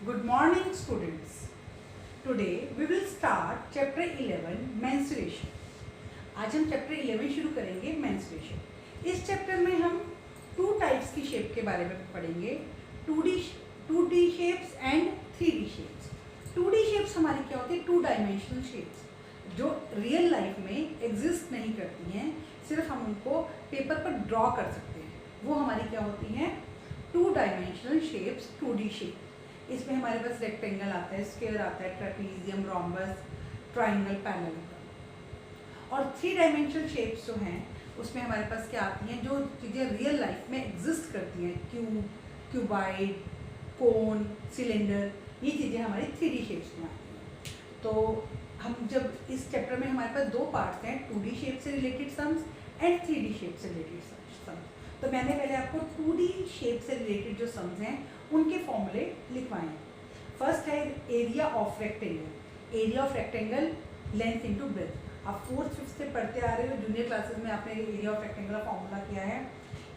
Good morning students. Today we will start chapter 11 menstruation. आज हम chapter 11 शुरू करेंगे menstruation. इस चैप्टर में हम टू टाइप्स की शेप के बारे में पढ़ेंगे, 2D shapes and 3D shapes. 2D shapes हमारी क्या होती है? टू डायमेंशनल शेप्स जो रियल लाइफ में एग्जिस्ट नहीं करती हैं, सिर्फ हम उनको पेपर पर ड्रॉ कर सकते हैं. वो हमारी क्या होती हैं? Two dimensional shapes, 2D shape. इसमें हमारे पास रेक्टेंगल आता है, स्क्वायर आता है, ट्रेपीजियम, रोम्बस, ट्राइंगल, पैरेललोग्राम. और 3 डायमेंशनल शेप्स जो हैं उसमें हमारे पास क्या आती हैं, जो चीज़ें रियल लाइफ में एग्जिस्ट करती हैं, क्यूब, क्यूबाइड, कोन, सिलेंडर, ये चीज़ें हमारी 3D शेप्स में आती हैं. तो हम जब इस चैप्टर में हमारे पास 2 पार्ट्स हैं, 2D शेप से related sums and 3D shape से रिलेटेड सम्स. तो मैंने पहले आपको 2D शेप से रिलेटेड जो सम्स हैं उनके फॉर्मूले लिखवाए हैं. फर्स्ट है area of rectangle. Area of rectangle length into breadth. आप 4th 5th से पढ़ते आ रहे हो, जूनियर क्लासेस में आपने एरिया ऑफ रेक्टेंगल का फॉर्मूला किया है.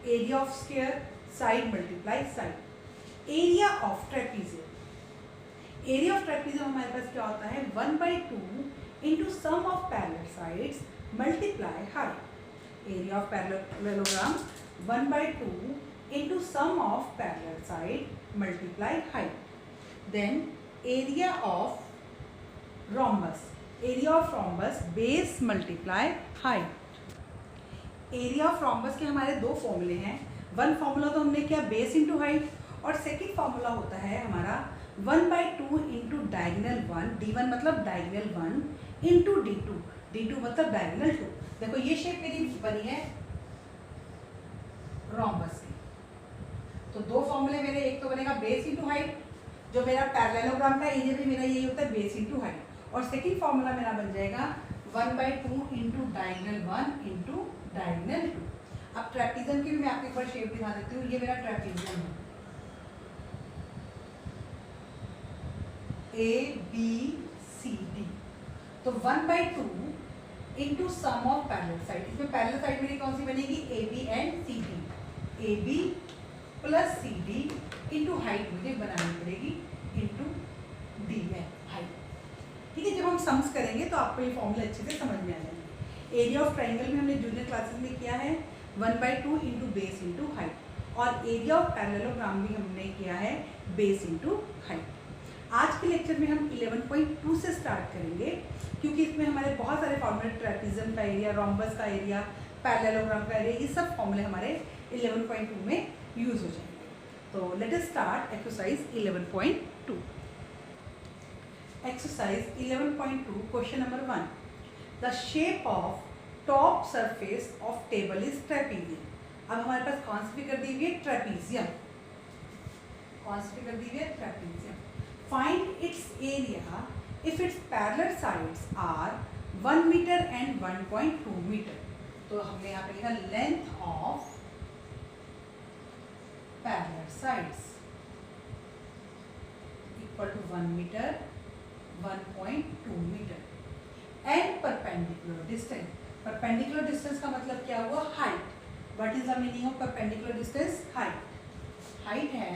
Area of square, side multiply side. Area of trapezium. Area of trapezium हमारे पास क्या होता है? 1/2 into sum of parallel sides multiply height. Area of parallelogram 1/2 into sum of parallel side multiply height. Then area of rhombus. Area of rhombus base multiply height. Area of rhombus के हमारे 2 फॉर्मूले हैं. One formula तो हमने किया base into height, और second formula होता है हमारा 1/2 इंटू डायगनल 1. D1 मतलब डायगनल 1 इंटू D2. D2 मतलब डायगनल 2. देखो ये शेप मेरी बनी है रोम्बस की. तो 2 फॉर्मूले मेरे, एक तो बनेगा बेस इंटू हाइट, जो मेरा पैरेललोग्राम का एरिया भी मेरा यही होता है, बेस इंटू हाइट. और सेकंड फॉर्मूला मेरा बन जाएगा 1/2 इंटू डायगनल 1 इंटू डायगनल 2. अब ट्रेपीजियम की भी मैं आपको एक बार शेप दिखा देती हूँ. ये मेरा ट्रेपीजियम है, ABCD. तो 1/2 into sum of parallel side. इसमें पैरेलल साइड मेरी कौन सी बनेगी? AB and CD. AB plus CD into height मुझे बनानी पड़ेगी, इंटू D है हाइट. ठीक है, जब हम सम्स करेंगे तो आपको ये फॉर्मूला अच्छे से समझ में आ जाएंगे. एरिया ऑफ ट्राइंगल में हमने जूनियर क्लासेस में किया है 1/2 इंटू बेस इंटू हाइट, और एरिया ऑफ पैरेललोग्राम भी हमने किया है बेस इंटू हाइट. आज के लेक्चर में हम 11.2 से स्टार्ट करेंगे, क्योंकि इसमें हमारे बहुत सारे फॉर्मूले, ट्रेपीजियम का एरिया, रोम्बस का एरिया, पैरेललोग्राम का एरिया, ये सब फॉर्मूले हमारे 11.2 में यूज हो जाएंगे. तो let us start exercise 11.2. Exercise 11.2 question number 1. The shape of top surface of table is trapezium. अब हमारे पास कौन सी फिगर दी हुई है? ट्रेपीजियम. कौन सी फिगर दी हुई है? Trapezium. Find its area if its parallel sides are 1 meter and 1.2 meter. तो हमने यहाँ पे लिखा length of parallel sides equal to 1 metre, 1.2 metre and perpendicular distance. Perpendicular distance का मतलब क्या हुआ? Height. What is the meaning of perpendicular distance? Height. Height है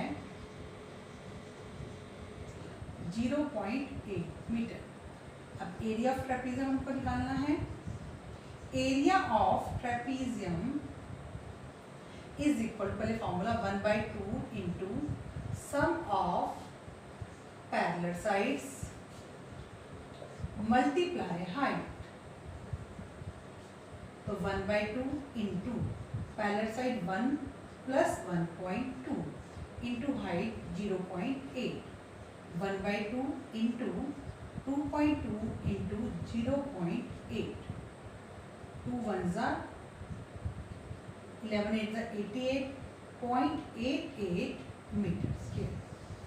0.8 मीटर. अब एरिया ऑफ ट्रेपीजियम हमको निकालना है. Area of trapezium is equal to, पहले formula 1/2 into sum of parallel sides multiply height. तो 1/2 into parallel side 1 plus 1.2 into height 0.8. 1/2 into 2.2 into 0.8. 2 1s are 11 8s are 88.88 metres.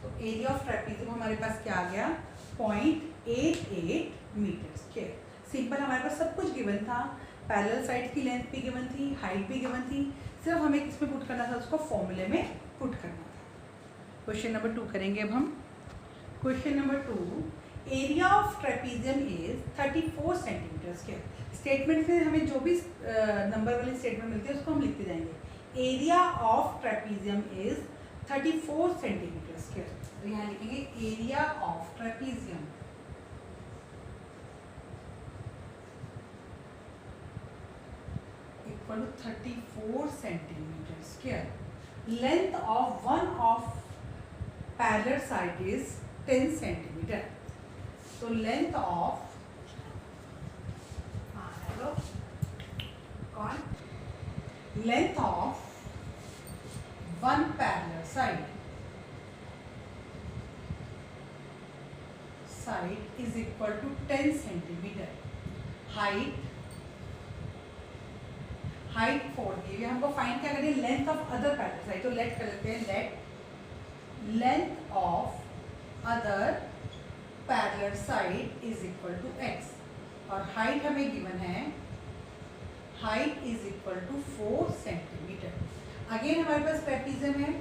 तो area of trapezium हमारे पास क्या आ गया? 0.88 मीटर्स. सिंपल, हमारे पास सब कुछ गिवन था. पैरेलल साइड की लेंथ भी गिवन थी, हाइट भी गिवन थी. सिर्फ हमें किसमें पुट करना था? उसको फॉर्मूले में पुट करना था. क्वेश्चन नंबर 2 करेंगे अब हम. Question number 2. Area of trapezium is 34 centimetre square. Statement में हमें जो भी नंबर वाली स्टेटमेंट मिलती है उसको हम लिखते जाएंगे. Area of trapezium is 34 centimetre square. तो यहाँ लिखेंगे area of trapezium equal to 34 centimetre square. Length of one of parallel side is 10 centimetre. तो length of length of one parallel side is equal to 10 centimetre. Height 4 दी हुई, हमको find क्या करें, length of other parallel side. तो let कर लेते हैं, let length of other parallel side is equal to x, और हाइट हमें गिवन है, height is equal to 4 centimetre. Again हमारे पास ट्रेपीजियम है,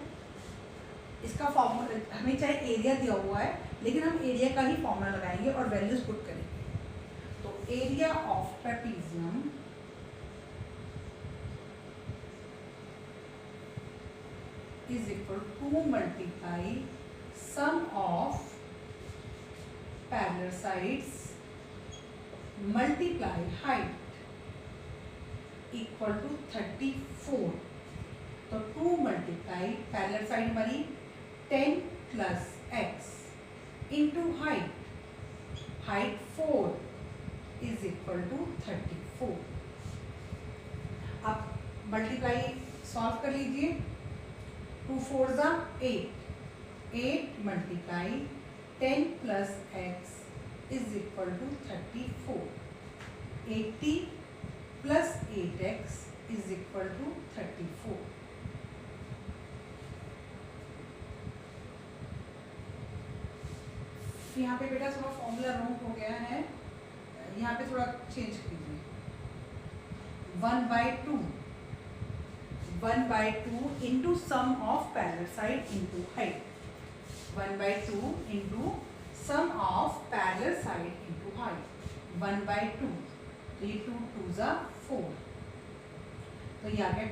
इसका फॉर्मूला हमें चाहे एरिया दिया हुआ है लेकिन हम एरिया का ही फॉर्मूला लगाएंगे और वैल्यूज पुट करेंगे। तो area of trapezium is equal to multiply sum of parallel sides multiply height equal to 34। तो 2 मल्टीप्लाई पैरेलल साइड हमारी 10 plus x into height 4 is equal to 34। अब मल्टीप्लाई सॉल्व कर लीजिए, 2 4 जा 8 multiply 10 plus x is equal to 34। 80 plus 8x is equal to 34। यहाँ पे बेटा थोड़ा फॉर्मूला रॉन्ग हो गया है, यहाँ पे थोड़ा चेंज कीजिए। 1/2 into sum of parallel side into height. 1/2 into sum of parallel side into height. 1/2, तो ये 2 2 जा 4, तो ये आ गया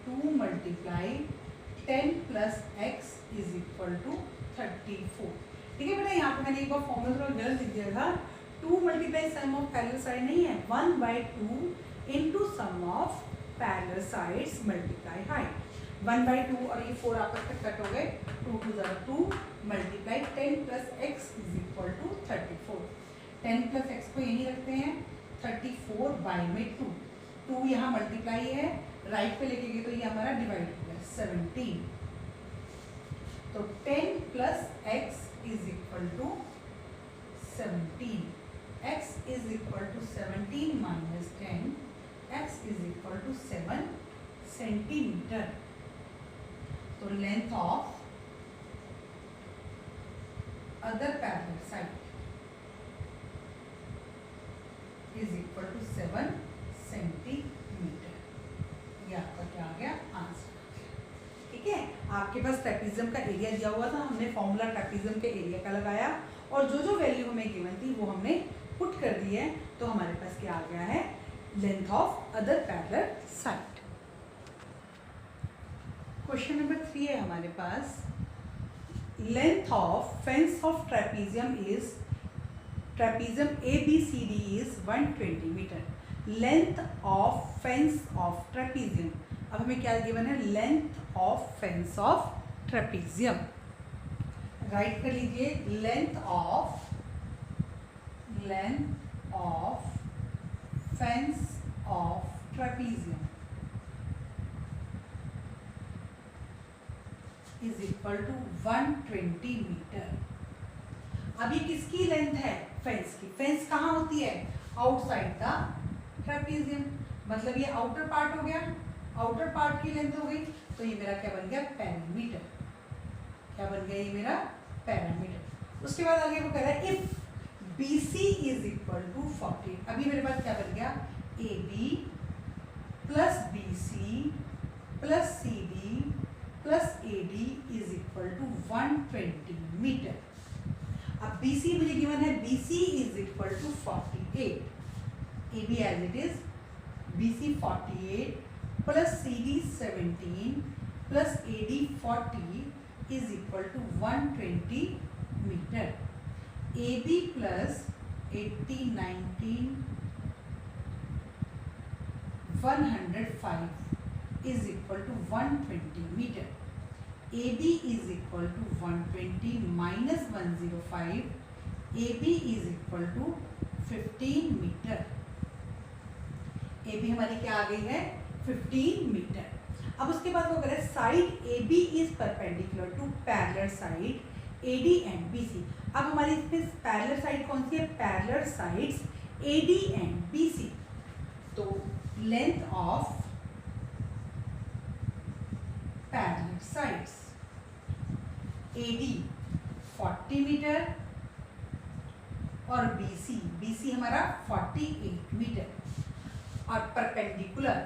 2 multiply 10 plus x is equal to 34। ठीक है बेटा, यहाँ पे मैंने एक बार फॉर्मूला थोड़ा गलत लिख दिया था। 2 multiply sum of parallel side नहीं है, 1/2 into sum of parallel sides multiply height. 1/2 और ये 4 आपस में कट हो गए, 2 2 जा 2 multiply 10 plus x is equal to 34। 10 plus x को यहीं रखते हैं, 34 बाई में 2 यहाँ मल्टीप्लाई है, राइट पे लेके गए तो ये हमारा डिवाइड हो गया 17। तो 10 plus x is equal to 17। x is equal to 17 minus 10, x is equal to 7 centimetre. तो length of other parallel side is equal to 7 centimetre. ये आपका क्या आ गया, आंसर। ठीक है, आपके पास ट्रेपीजियम का एरिया दिया हुआ था, हमने फॉर्मूला ट्रेपीजियम के एरिया का लगाया और जो जो वैल्यू हमें गिवन थी वो हमने पुट कर दी है। तो हमारे पास क्या आ गया है, length of other parallel side. Question number 3 है हमारे पास, length of fence of trapezium is, trapezium ABCD is 120 metre. Length of fence of trapezium, अब हमें क्या गिवन है, length of fence of trapezium. Write कर लीजिए, length of fence of trapezium is equal to 120 metre. अब ये किसकी length है, फेंस की। फेंस कहाँ होती है, आउटसाइड द ट्रेपीजियम, मतलब ये आउटर पार्ट हो गया, आउटर पार्ट की लेंथ हो गई। तो ये मेरा क्या बन गया, पैरामीटर। क्या बन गया, ये मेरा पैरामीटर। उसके बाद आगे वो कह रहा है if BC is equal to 40। अभी मेरे पास क्या बन गया, AB plus BC plus CD plus AD is equal to 120 metre. अब BC मुझे गिवन है, BC is equal to 48, AB as it is, BC 48 plus CD 17 plus AD 40 is equal to 120 metre. AB plus 80, 90, 105 is equal to 120 meter. AB is equal to 120 minus 105. AB is equal to 15 meter. AB हमारी क्या आ गई है 15 metre. अब उसके बाद वो कह रहे हैं side AB is perpendicular to parallel side AD and BC. अब हमारी इसमें पैरेलल साइड कौन सी है? Parallel sides AD and BC. तो length of parallel sides AD 40 metre और BC हमारा 48 मीटर. और परपेंडिकुलर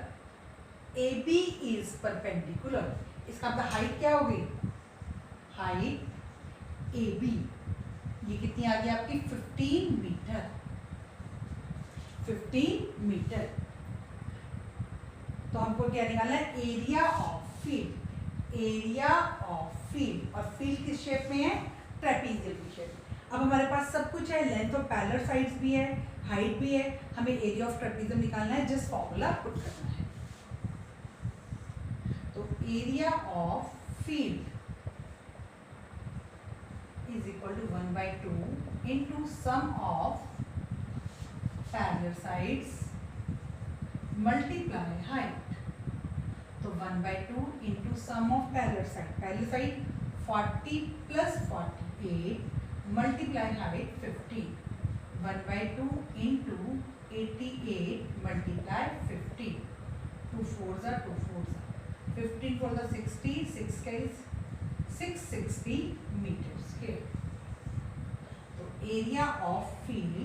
AB इज परपेंडिकुलर, इसका मतलब हाइट क्या होगी? हाइट AB ये कितनी आ गई आपकी 15 मीटर. 15 मीटर. तो हमको क्या निकालना है? Area of field. Area of field. और फील्ड किस शेप में है? ट्रेपीजियम की शेप. अब हमारे पास सब कुछ है, लेंथ ऑफ पैरेलल साइड्स भी है, हाइट भी है, हमें एरिया ऑफ ट्रेपीजियम निकालना है. जस्ट फॉर्मूला पुट करना है. तो area of field is equal to 1/2 into sum of parallel sides multiply height. तो 1/2 into sum of parallel side. Parallel side 40 plus 48 multiply height 15. 1/2 into 88 multiply 15. 2 4s are 2 4s are 15 4s are 60. 6 is 660 meters. तो area of field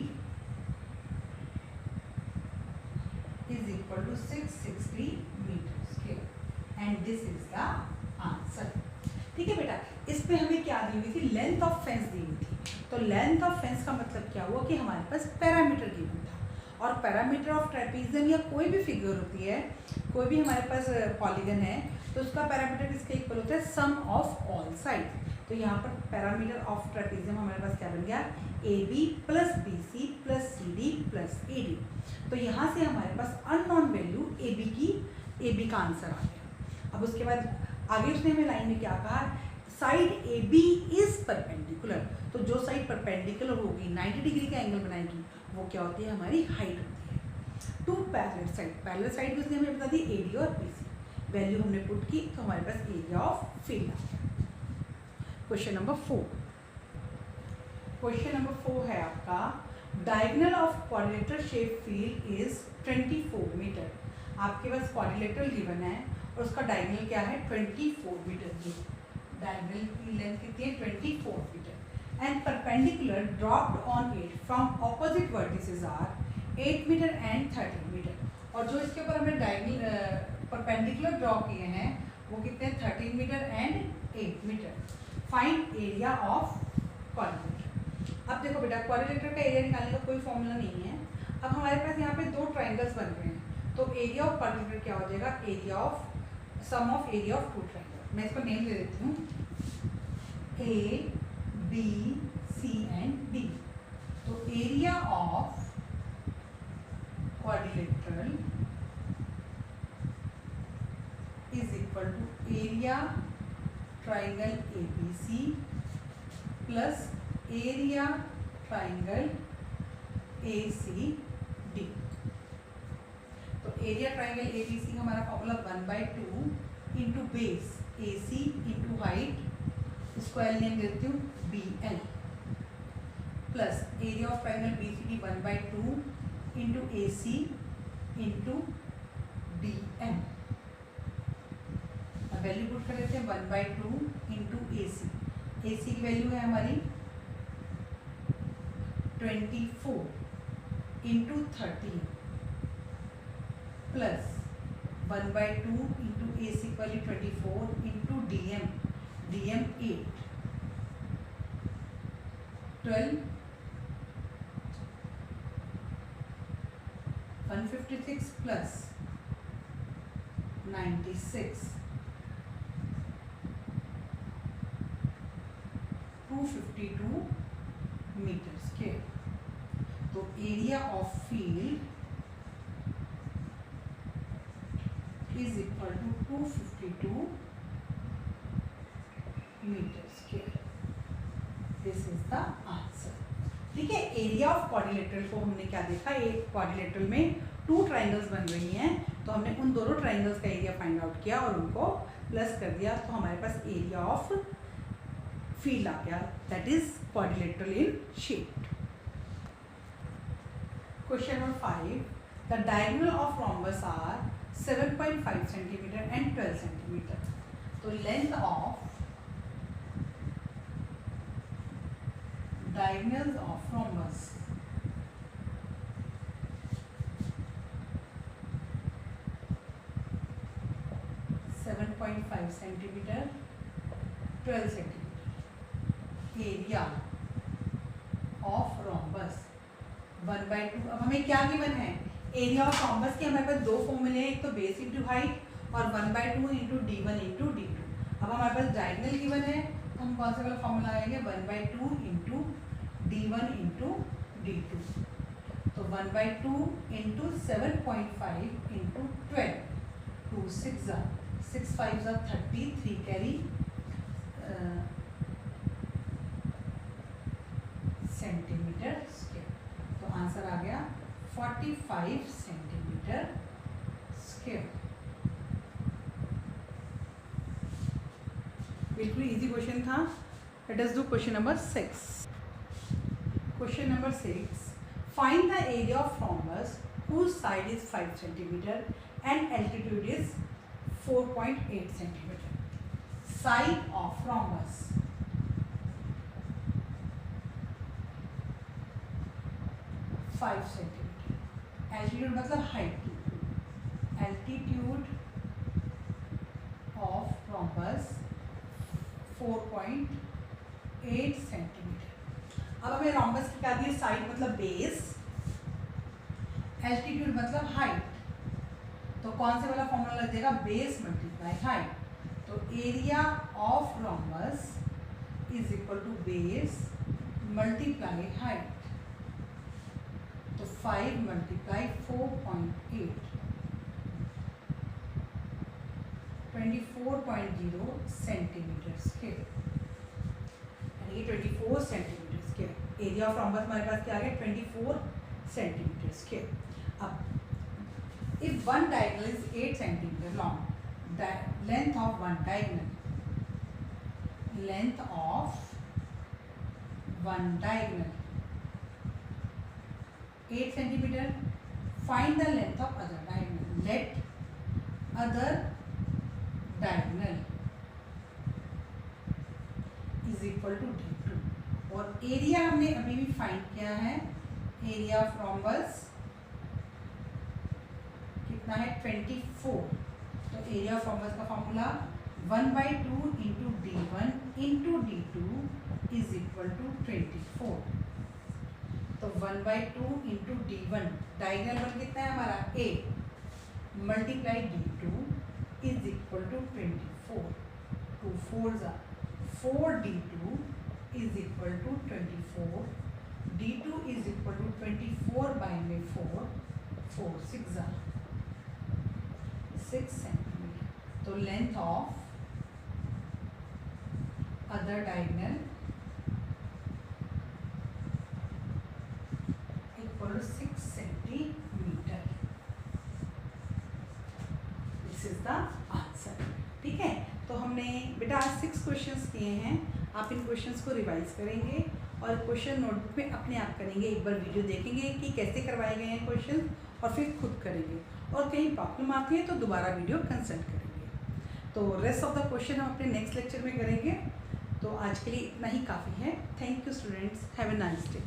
is equal to 660 metre square and this is the answer. ठीक है बेटा. इस पे हमें क्या दी हुई थी? लेंथ ऑफ फेंस दी हुई थी. तो लेंथ ऑफ फेंस का मतलब क्या हुआ कि हमारे पास पैरामीटर गिवन था. और पैरामीटर ऑफ ट्रेपीजियम या कोई भी फिगर होती है, कोई भी हमारे पास पॉलीगन है, तो उसका पैरामीटर किसके इक्वल होता है? सम ऑफ ऑल साइड. तो यहाँ पर पैरामीटर ऑफ ट्रेपीजियम हमारे पास क्या बन गया? AB plus BC plus CD plus AD. तो यहाँ से हमारे पास अननोन वैल्यू AB का आंसर आ गया. अब उसके बाद आगे उसने हमें लाइन में क्या कहा? Side AB is perpendicular. तो जो साइड परपेंडिकुलर होगी 90 डिग्री का एंगल बनाएगी वो क्या होती है? हमारी हाइट होती है. Two parallel side. Parallel side भी उसने हमें बता दी AD और BC. वैल्यू हमने पुट की तो हमारे पास एरिया ऑफ फील्ड आ गया. Question number 4. क्वेश्चन नंबर 4 है आपका diagonal of quadrilateral shape field is 24 metre. आपके पास क्वाड्रिलेटरल गिवन है और उसका डायगोनल क्या है? 24 मीटर की. डायगोनल की लेंथ कितनी है? 24 metre. And perpendicular dropped on it from opposite vertices are 8 metre and 13 metre. और जो इसके ऊपर हमने डायगोनल परपेंडिकुलर ड्रॉ किए हैं वो कितने? 13 metre and 8 metre. Find area of quadrilateral. अब देखो बेटा, क्वाड्रिलेटर का एरिया निकालने का कोई फॉर्मूला नहीं है. अब हमारे पास यहाँ पे दो ट्राइंगल्स बन रहे हैं, तो एरिया ऑफ क्वाड्रिलेटर क्या हो जाएगा? Area of sum of area of two triangle. मैं इसको नेम दे देती हूँ A, B, C and D. तो area of quadrilateral is equal to area triangle ABC plus area triangle ACD. तो एरिया ट्राइंगल ABC का हमारा formula 1/2 into base AC into height, square name देती हूँ BL, plus area of triangle BCD 1/2 into AC into DM. Value put कर लेते हैं 1/2 into AC. AC की value है हमारी 24 इंटू 13 प्लस 1/2 इंटू AC की value 24 into DM 8 12 156 plus 96 252 metre square. तो area of field is equal to 252 metre square. This is the answer. ठीक है, एरिया ऑफ क्वाड्रिलेटरल को हमने क्या देखा, एक क्वाड्रिलेटरल में 2 ट्राइंगल्स बन रही हैं, तो हमने उन दोनों ट्राइंगल्स का एरिया फाइंड आउट किया और उनको प्लस कर दिया, तो हमारे पास एरिया ऑफ फील्ड आ गया, that is quadrilateral in shape. Question number 5, the diagonal of rhombus are 7.5 centimetre and 12 centimetre. तो length of diagonals of rhombus centimetre 12 centimetre. Area of rhombus 1/2। अब हमें क्या गिवन है, एरिया ऑफ रोम्बस के हमारे पास 2 फॉर्मूले हैं, एक तो बेस इंटू हाइट और 1/2 इंटू d1 इंटू d2। अब हमारे पास डायगोनल गिवन है, तो हम कौन सा वाला फॉर्मूला आएंगे, 1/2 इंटू d1 इंटू d2। तो 1/2 into 7.5 into 12, 2 6 6 5 30, 3 carry centimetre square. तो आंसर आ गया 45 सेंटीमीटर स्क्वायर। बिल्कुल इजी क्वेश्चन था। Let us do question number 6। Question number 6. Find the area of rhombus whose side is 5 centimeter and altitude is 4.8 centimeter. Side of rhombus. 5 centimeter. Altitude मतलब height. Altitude of rhombus 4.8 centimeter. अब हमें rhombus की क्या दी, side मतलब base, altitude मतलब height, तो कौन से वाला फॉर्मूला लग जाएगा, बेस मल्टीप्लाई हाइट। तो area of rhombus is equal to base multiply height. तो 5 मल्टीप्लाई 4.8, 24.0 सेंटीमीटर स्क्वायर, यानी 24 centimetre square. Area of rhombus हमारे पास क्या आ गया, 24 सेंटीमीटर स्क्वायर। अब if one diagonal is 8 centimetre long, length of one diagonal, length of one diagonal 8 centimetre, find the length of other diagonal. Let other diagonal is equal to d2। और area हमने अभी भी find किया है, area of rhombus कितना है, 24। तो area of rhombus का formula 1/2 into d1 into d2 is equal to 24। तो 1/2 इंटू d1, डायगोनल वन कितना है हमारा 8, multiply d2 is equal to 24। 2 4 4d2 is equal to 24, d2 is equal to 24 by 4, 4 6 centimetre. तो length of other diagonal equal to 6 centimetre. This is the answer. ठीक है, तो हमने बेटा आज 6 क्वेश्चंस किए हैं। आप इन क्वेश्चंस को रिवाइज करेंगे और क्वेश्चन नोटबुक में अपने आप करेंगे, एक बार वीडियो देखेंगे कि कैसे करवाए गए हैं क्वेश्चन और फिर खुद करेंगे, और कहीं प्रॉब्लम आती है तो दोबारा वीडियो कंसल्ट करेंगे। तो रेस्ट ऑफ द क्वेश्चन हम अपने नेक्स्ट लेक्चर में करेंगे। तो आज के लिए इतना ही काफ़ी है। Thank you students, have a nice day.